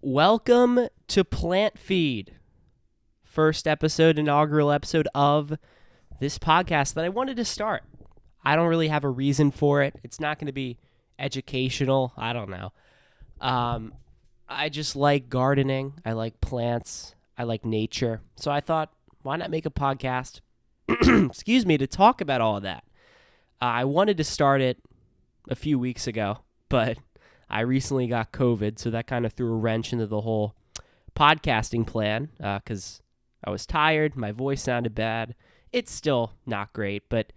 Welcome to Plant Feed, first episode, inaugural episode of this podcast that I wanted to start. I don't really have a reason for it. It's not going to be educational. I don't know. I just like gardening. I like plants. I like nature. So I thought, why not make a podcast, excuse me, to talk about all of that. I wanted to start it a few weeks ago, but I recently got COVID, so that kind of threw a wrench into the whole podcasting plan because I was tired. My voice sounded bad. It's still not great, but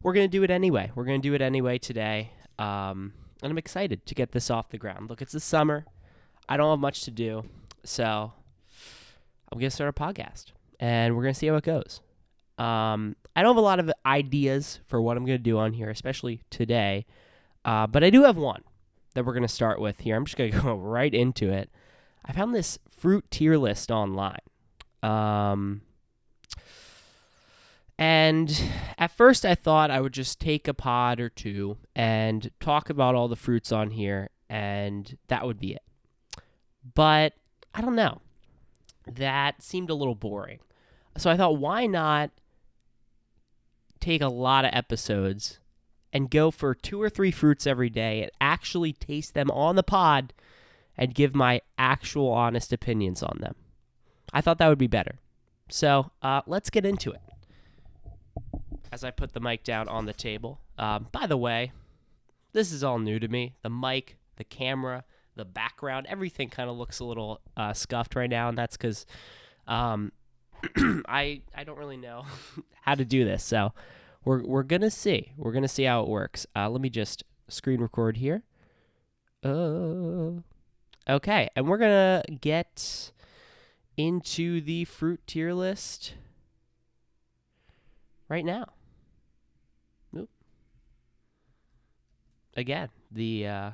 we're going to do it anyway. We're going to do it anyway today, and I'm excited to get this off the ground. Look, it's the summer. I don't have much to do, so I'm going to start a podcast, and we're going to see how it goes. I don't have a lot of ideas for what I'm going to do on here, especially today, but I do have one that we're going to start with here. I'm just going to go right into it. I found this fruit tier list online. And at first I thought I would just take a pod or two and talk about all the fruits on here, and that would be it. But I don't know. That seemed a little boring. So I thought, why not take a lot of episodes and go for 2 or 3 fruits every day and actually taste them on the pod and give my actual honest opinions on them. I thought that would be better. So let's get into it. As I put the mic down on the table. By the way, this is all new to me. The mic, the camera, the background, everything kind of looks a little scuffed right now, and that's because I don't really know how to do this. So we're gonna see. We're gonna see how it works. Let me just screen record here. Okay, and we're gonna get into the fruit tier list right now. Oop. Again, there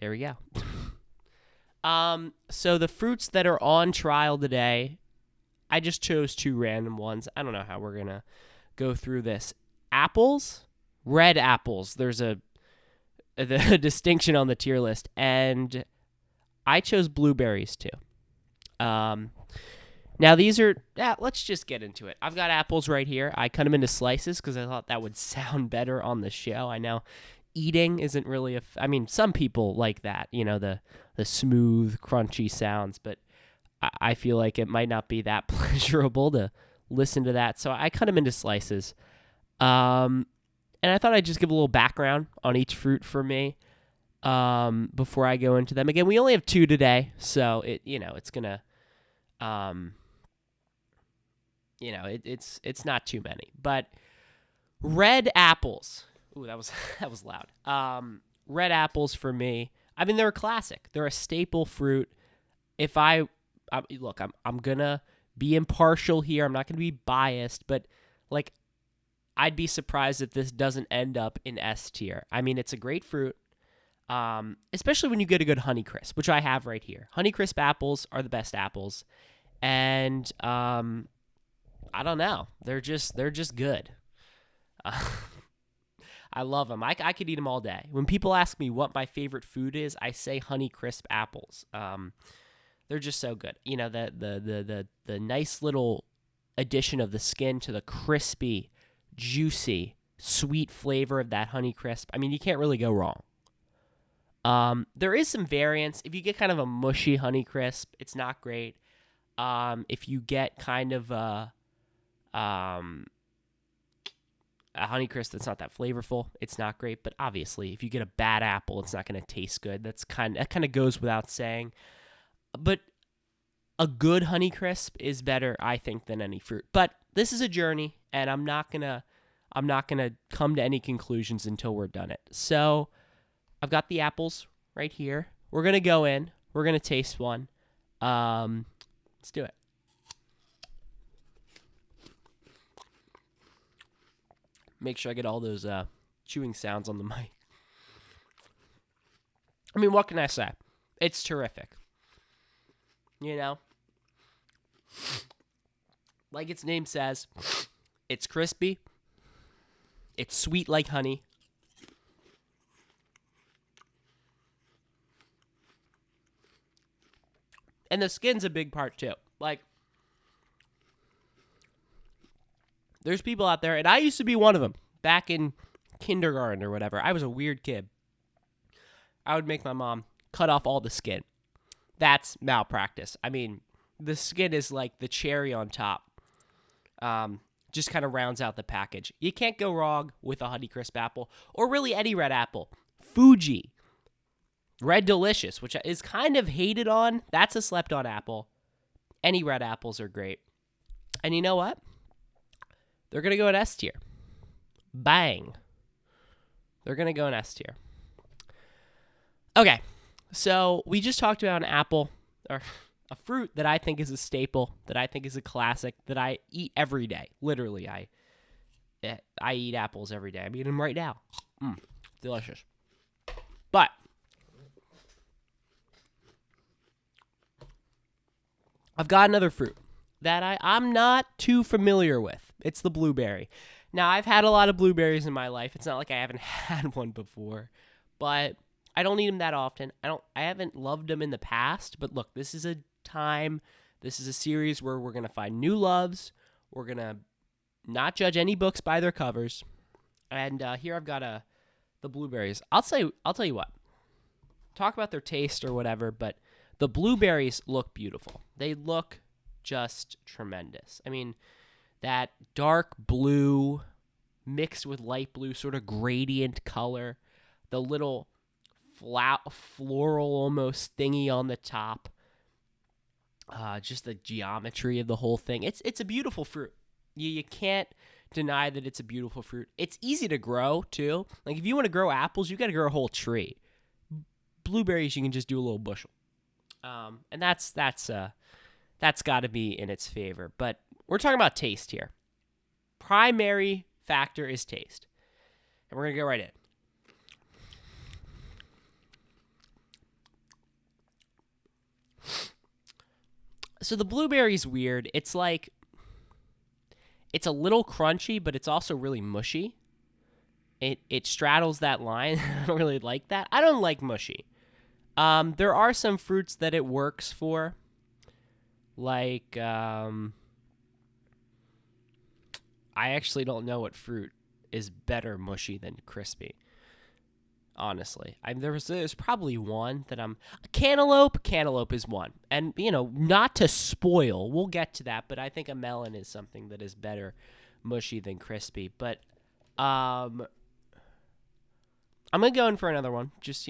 we go. So the fruits that are on trial today, I just chose 2 random ones. I don't know how we're going to go through this. Apples, red apples. There's the distinction on the tier list. And I chose blueberries too. Now these are, let's just get into it. I've got apples right here. I cut them into slices because I thought that would sound better on the show. I know eating isn't really some people like that, the smooth, crunchy sounds, but I feel like it might not be that pleasurable to listen to that. So I cut them into slices. And I thought I'd just give a little background on each fruit for me before I go into them. Again, we only have 2 today, so it's going to, it's not too many. But red apples. Ooh, that was loud. Red apples for me. They're a classic. They're a staple fruit. If look, I'm gonna be impartial here. I'm not gonna be biased, but I'd be surprised if this doesn't end up in S tier. It's a great fruit, especially when you get a good Honeycrisp, which I have right here. Honeycrisp apples are the best apples, and I don't know, they're just good. I love them. I could eat them all day. When people ask me what my favorite food is, I say Honeycrisp apples. They're just so good. The nice little addition of the skin to the crispy, juicy, sweet flavor of that Honeycrisp. You can't really go wrong. There is some variance. If you get kind of a mushy Honeycrisp, it's not great. If you get kind of a Honeycrisp that's not that flavorful, it's not great. But obviously, if you get a bad apple, it's not going to taste good. That kind of goes without saying. But a good Honeycrisp is better, I think, than any fruit. But this is a journey, and I'm not gonna come to any conclusions until we're done it. So I've got the apples right here. We're gonna go in. We're gonna taste one. Let's do it. Make sure I get all those chewing sounds on the mic. What can I say? It's terrific. Like its name says, it's crispy. It's sweet like honey. And the skin's a big part too. Like, there's people out there, and I used to be one of them back in kindergarten or whatever. I was a weird kid. I would make my mom cut off all the skin. That's malpractice. I mean, the skin is like the cherry on top. Just kind of rounds out the package. You can't go wrong with a Honeycrisp apple, or really any red apple. Fuji Red Delicious, which is kind of hated on. That's a slept-on apple. Any red apples are great. And you know what? They're going to go in S tier. Bang. They're going to go in S tier. Okay, so we just talked about an apple, or a fruit that I think is a staple, that I think is a classic, that I eat every day. Literally, I eat apples every day. I'm eating them right now. Delicious. But I've got another fruit that I'm not too familiar with. It's the blueberry. Now, I've had a lot of blueberries in my life. It's not like I haven't had one before, but I don't eat them that often. I haven't loved them in the past, but look, this is a series where we're going to find new loves. We're going to not judge any books by their covers. And here I've got the blueberries. I'll tell you what. Talk about their taste or whatever, but the blueberries look beautiful. They look just tremendous. I mean, that dark blue mixed with light blue sort of gradient color, the little floral almost thingy on the top, just the geometry of the whole thing. It's a beautiful fruit. You can't deny that it's a beautiful fruit. It's easy to grow too. Like, if you want to grow apples, you got to grow a whole tree. Blueberries, you can just do a little bushel, and that's got to be in its favor. But we're talking about taste here. Primary factor is taste, and we're gonna go right in. So the blueberry's weird. It's like, it's a little crunchy, but it's also really mushy. It straddles that line. I don't really like that. I don't like mushy. There are some fruits that it works for. Like, I actually don't know what fruit is better mushy than crispy. Honestly, there's probably one that Cantaloupe is one, and not to spoil, we'll get to that, but I think a melon is something that is better mushy than crispy. But I'm gonna go in for another one, just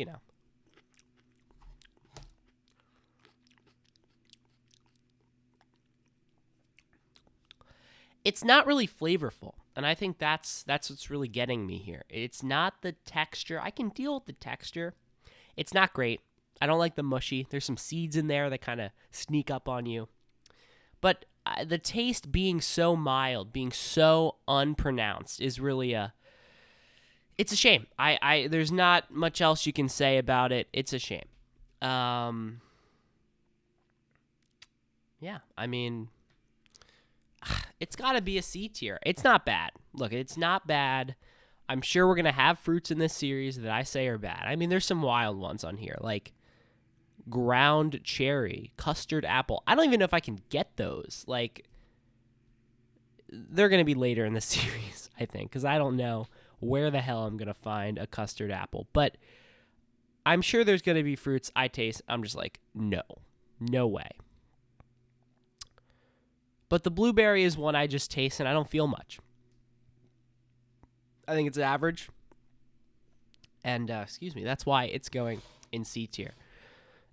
It's not really flavorful, and I think that's what's really getting me here. It's not the texture. I can deal with the texture. It's not great. I don't like the mushy. There's some seeds in there that kind of sneak up on you. But the taste being so mild, being so unpronounced is really it's a shame. There's not much else you can say about it. It's a shame. Yeah, I mean, it's got to be a C tier. It's not bad. Look, it's not bad. I'm sure we're going to have fruits in this series that I say are bad. I mean, there's some wild ones on here, like ground cherry, custard apple. I don't even know if I can get those. Like, they're going to be later in the series, I think, because I don't know where the hell I'm going to find a custard apple. But I'm sure there's going to be fruits I taste. I'm just like, no way. But the blueberry is one I just taste and I don't feel much. I think it's average. And, that's why it's going in C tier.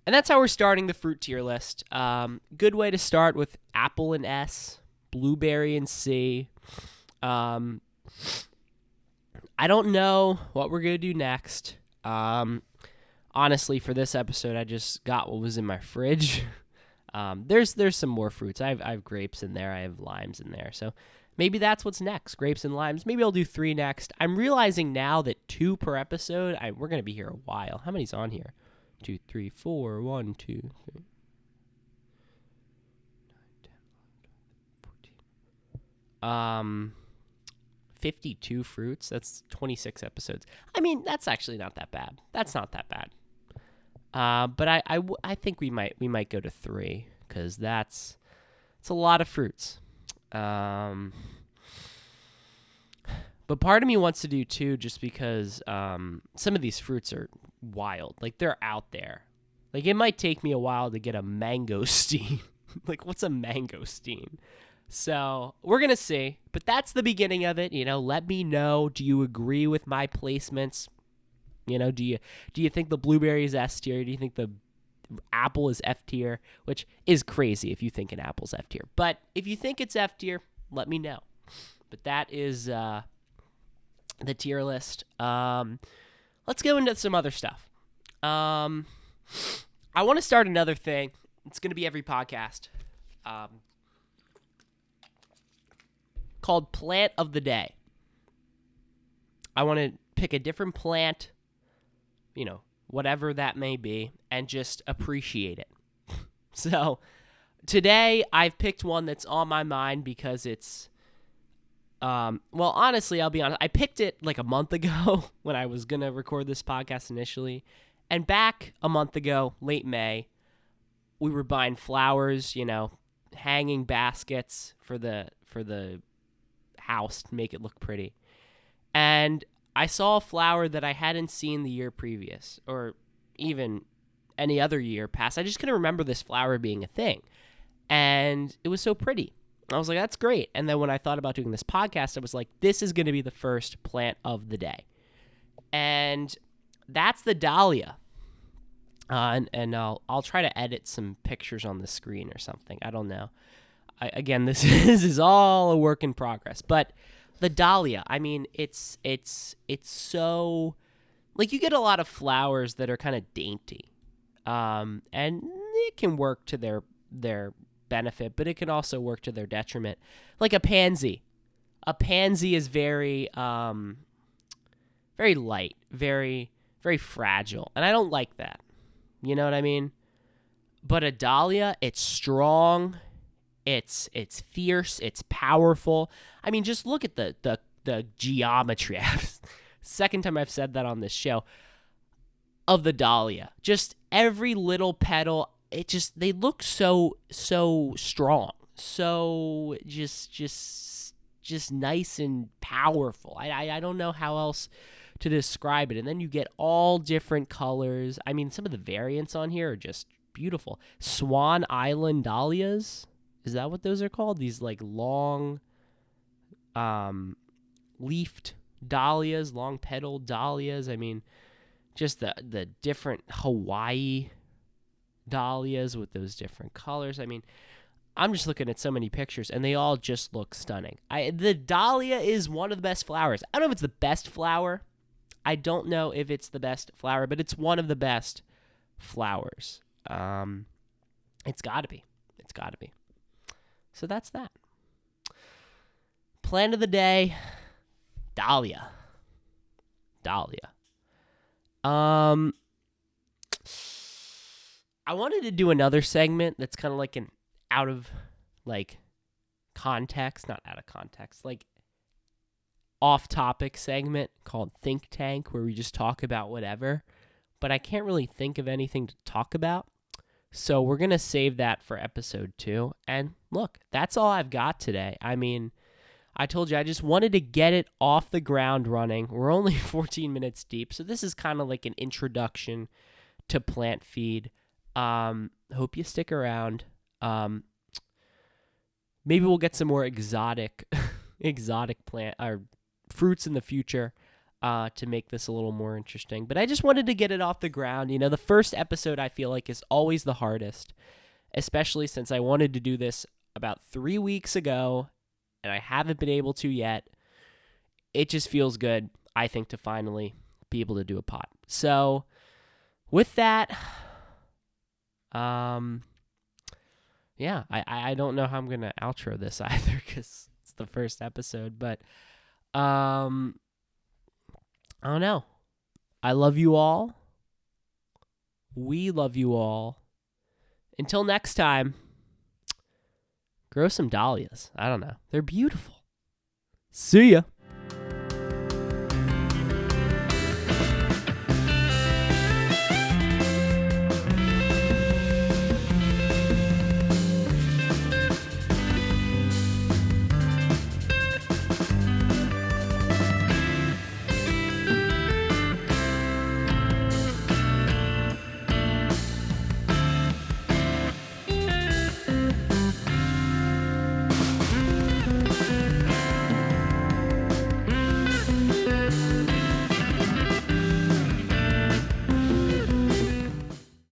And that's how we're starting the fruit tier list. Good way to start with apple in S, blueberry in C. I don't know what we're going to do next. Honestly, for this episode, I just got what was in my fridge. There's some more fruits. I have grapes in there. I have limes in there. So maybe that's what's next, grapes and limes. Maybe I'll do 3 next. I'm realizing now that 2 per episode. We're going to be here a while. How many's on here? 2, 3, 4, 1, 2, 3. 9, 10, 11, 14. 52 fruits. That's 26 episodes. I mean, that's actually not that bad. That's not that bad. But I think we might go to 3 because it's a lot of fruits. But part of me wants to do 2 just because some of these fruits are wild. Like, they're out there. Like, it might take me a while to get a mangosteen. Like, what's a mangosteen? So we're going to see. But that's the beginning of it. Let me know. Do you agree with my placements? Do you think the blueberry is S tier? Do you think the apple is F tier? Which is crazy if you think an apple's F tier. But if you think it's F tier, let me know. But that is the tier list. Let's go into some other stuff. I want to start another thing. It's going to be every podcast. Called Plant of the Day. I want to pick a different plant, whatever that may be, and just appreciate it. So today I've picked one that's on my mind because it's, honestly, I'll be honest. I picked it like a month ago when I was going to record this podcast initially. And back a month ago, late May, we were buying flowers, hanging baskets for the house to make it look pretty. And I saw a flower that I hadn't seen the year previous or even any other year past. I just couldn't remember this flower being a thing. And it was so pretty. I was like, that's great. And then when I thought about doing this podcast, I was like, this is going to be the first plant of the day. And that's the Dahlia. And I'll try to edit some pictures on the screen or something. I don't know. Again, this is all a work in progress. But the Dahlia, I mean, it's so, like, you get a lot of flowers that are kind of dainty, and it can work to their benefit, but it can also work to their detriment. Like a pansy. A pansy is very very light, very very fragile, and I don't like that. You know what I mean? But a Dahlia, it's strong. It's fierce. It's powerful. I mean, just look at the geometry. Second time I've said that on this show of the Dahlia. Just every little petal. They look so strong. So just nice and powerful. I don't know how else to describe it. And then you get all different colors. I mean, some of the variants on here are just beautiful. Swan Island Dahlias. Is that what those are called? These like long leafed dahlias, long petaled dahlias. I mean, just the different Hawaii dahlias with those different colors. I mean, I'm just looking at so many pictures and they all just look stunning. The Dahlia is one of the best flowers. I don't know if it's the best flower. I don't know if it's the best flower, but it's one of the best flowers. It's got to be. It's got to be. So that's that. Plant of the day, Dahlia. Dahlia. I wanted to do another segment that's kind of like an out of, like, context, not out of context, like off-topic segment called Think Tank, where we just talk about whatever, but I can't really think of anything to talk about. So we're going to save that for episode 2. And look, that's all I've got today. I mean, I told you I just wanted to get it off the ground running. We're only 14 minutes deep, so this is kind of like an introduction to plant feed. Hope you stick around. Maybe we'll get some more exotic plant or fruits in the future to make this a little more interesting. But I just wanted to get it off the ground. The first episode I feel like is always the hardest, especially since I wanted to do this about 3 weeks ago and I haven't been able to yet. It just feels good, I think, to finally be able to do a pod. So with that, yeah, I don't know how I'm going to outro this either because it's the first episode, but I don't know. I love you all. We love you all. Until next time, grow some dahlias. I don't know. They're beautiful. See ya.